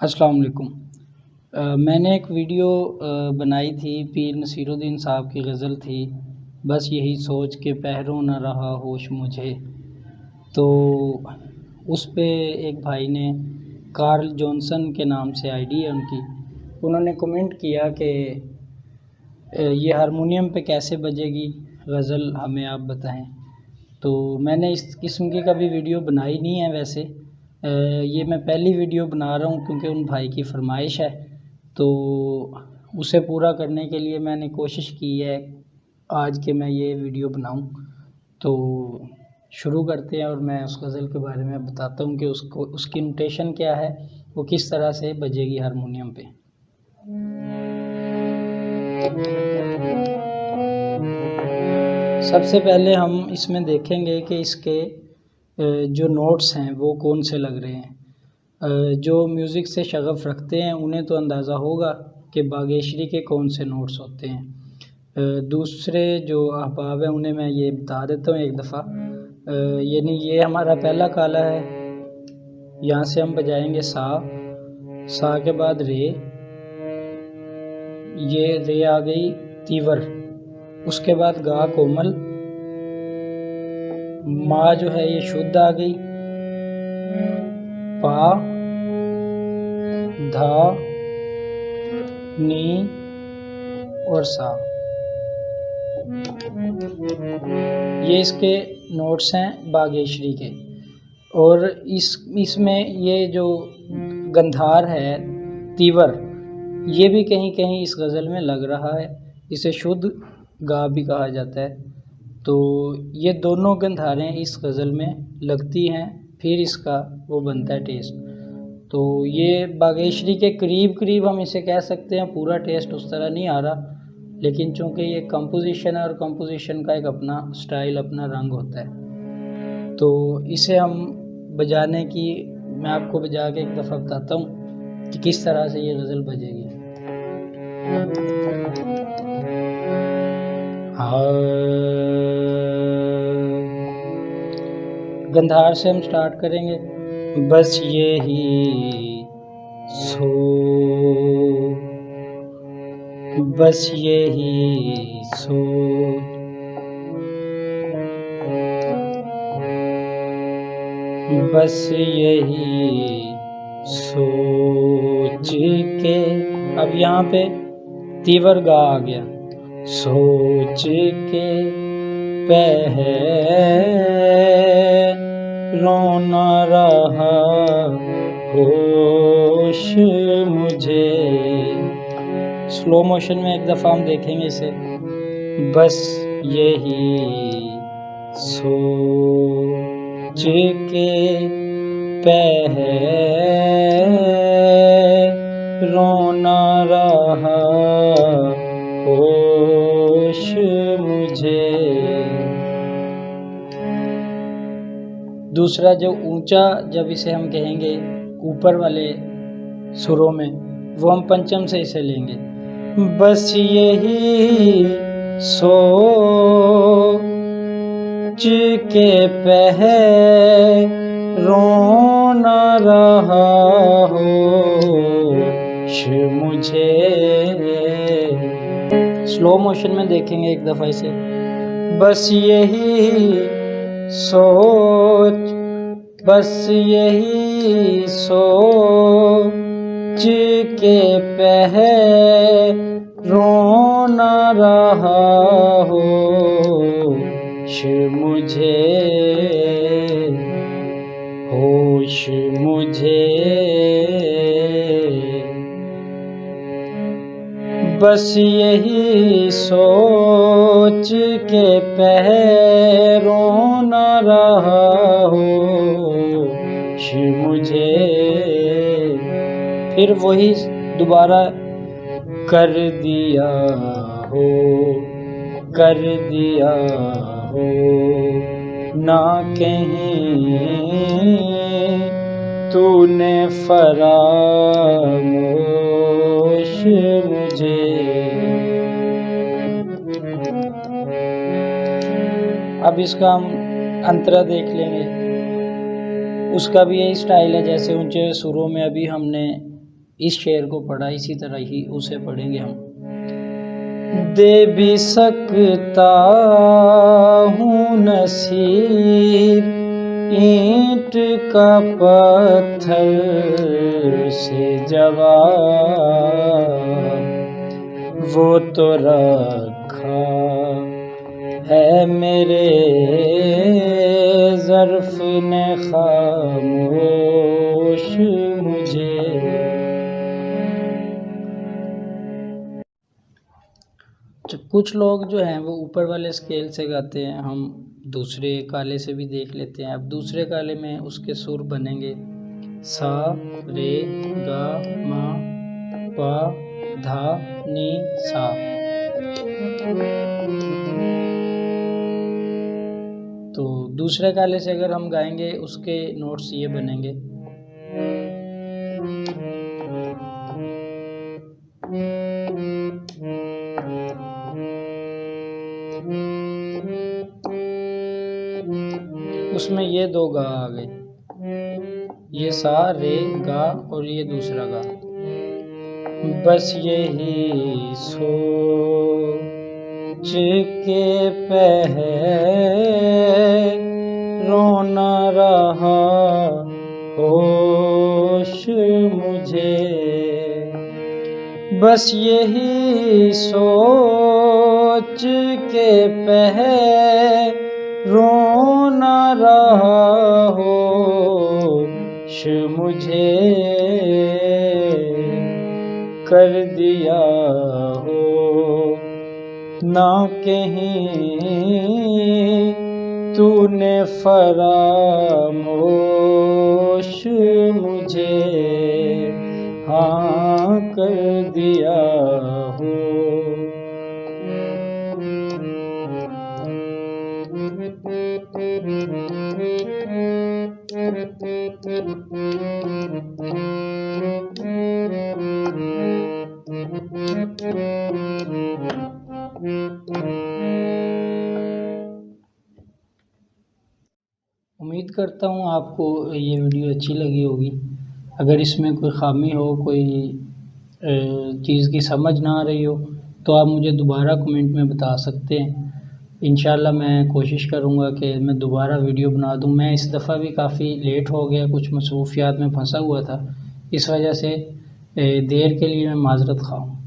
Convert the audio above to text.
अस्सलाम वालेकुम। मैंने एक वीडियो बनाई थी, पीर नसीरुद्दीन साहब की गज़ल थी, बस यही सोच के पहरों न रहा होश मुझे। तो उस पे एक भाई ने, कार्ल जॉनसन के नाम से आईडी है उनकी, उन्होंने कमेंट किया कि ये हारमोनियम पे कैसे बजेगी गज़ल, हमें आप बताएं। तो मैंने इस किस्म की कभी वीडियो बनाई नहीं है वैसे। ये मैं पहली वीडियो बना रहा हूँ क्योंकि उन भाई की फरमाइश है, तो उसे पूरा करने के लिए मैंने कोशिश की है आज के मैं ये वीडियो बनाऊँ। तो शुरू करते हैं और मैं उस गज़ल के बारे में बताता हूँ कि उसको उसकी नोटेशन क्या है, वो किस तरह से बजेगी हारमोनियम पे। सबसे पहले हम इसमें देखेंगे कि इसके जो नोट्स हैं वो कौन से लग रहे हैं। जो म्यूज़िक से शगफ़ रखते हैं उन्हें तो अंदाज़ा होगा कि बागेश्वरी के कौन से नोट्स होते हैं। दूसरे जो अहबाब हैं उन्हें मैं ये बता देता हूँ एक दफ़ा। यानी ये हमारा पहला काला है, यहाँ से हम बजाएंगे सा के बाद रे, ये रे आ गई तीवर, उसके बाद गा कोमल, माँ जो है ये शुद्ध आ गई, पा, धा, नी और सा। ये इसके नोट्स हैं बागेश्वरी के। और इसमें ये जो गंधार है तीवर, ये भी कहीं कहीं इस गज़ल में लग रहा है, इसे शुद्ध गा भी कहा जाता है। तो ये दोनों गंधारें इस गज़ल में लगती हैं, फिर इसका वो बनता है टेस्ट। तो ये बागेश्वरी के करीब करीब हम इसे कह सकते हैं, पूरा टेस्ट उस तरह नहीं आ रहा, लेकिन चूँकि ये कंपोजिशन है और कंपोजिशन का एक अपना स्टाइल, अपना रंग होता है। तो इसे हम बजाने की, मैं आपको बजा के एक दफ़ा बताता हूँ कि किस तरह से ये गज़ल बजेगी। गंधार से हम स्टार्ट करेंगे। बस यही सो, बस यही सो, बस यही सोच के, अब यहाँ पे तीवर गा आ गया, सोच के पहरों न रहा होश मुझे। स्लो मोशन में एक दफ़ा हम देखेंगे इसे। बस यही सोच के पहरों न रहा होश मुझे। दूसरा जो ऊंचा, जब इसे हम कहेंगे ऊपर वाले सुरों में, वो हम पंचम से इसे लेंगे। बस यही सोच के पहरों न रहा होश मुझे। स्लो मोशन में देखेंगे एक दफ़ा इसे। बस यही सोच, बस यही सोच के पहरों न रहा होश मुझे, होश मुझे। बस यही सोच के पहरों न रहा होश मुझे। फिर वही दोबारा, कर दिया हो, कर दिया हो ना कहीं तूने फरामोश मुझे। अब इसका हम अंतरा देख लेंगे। उसका भी यही स्टाइल है, जैसे ऊंचे सुरों में अभी हमने इस शेर को पढ़ा, इसी तरह ही उसे पढ़ेंगे हम। दे भी सकता हूँ नसीब ईंट का पत्थर से जवाब, वो तो रखा है मेरे ज़र्फ़ ने खामोश मुझे। कुछ लोग जो हैं वो ऊपर वाले स्केल से गाते हैं, हम दूसरे काले से भी देख लेते हैं। अब दूसरे काले में उसके सुर बनेंगे सा रे गा मा पा धा नी सा। तो दूसरे काले से अगर हम गाएंगे उसके नोट्स ये बनेंगे उसमें ये दो गा आ गए, ये सा रे गा और ये दूसरा गा। बस यही सोच के पैरों न रहा होश मुझे, बस यही सोच के पैरों न रहा होश मुझे, कर दिया हो ना कहीं तूने फरामोश मुझे, हाँ कर दिया हो। उम्मीद करता हूँ आपको ये वीडियो अच्छी लगी होगी। अगर इसमें कोई ख़ामी हो, कोई चीज़ की समझ ना आ रही हो तो आप मुझे दोबारा कमेंट में बता सकते हैं। इंशाल्लाह मैं कोशिश करूँगा कि मैं दोबारा वीडियो बना दूँ। मैं इस दफ़ा भी काफ़ी लेट हो गया, कुछ मसरूफियात में फंसा हुआ था, इस वजह से देर के लिए मैं माज़रत ख़्वाह हूँ।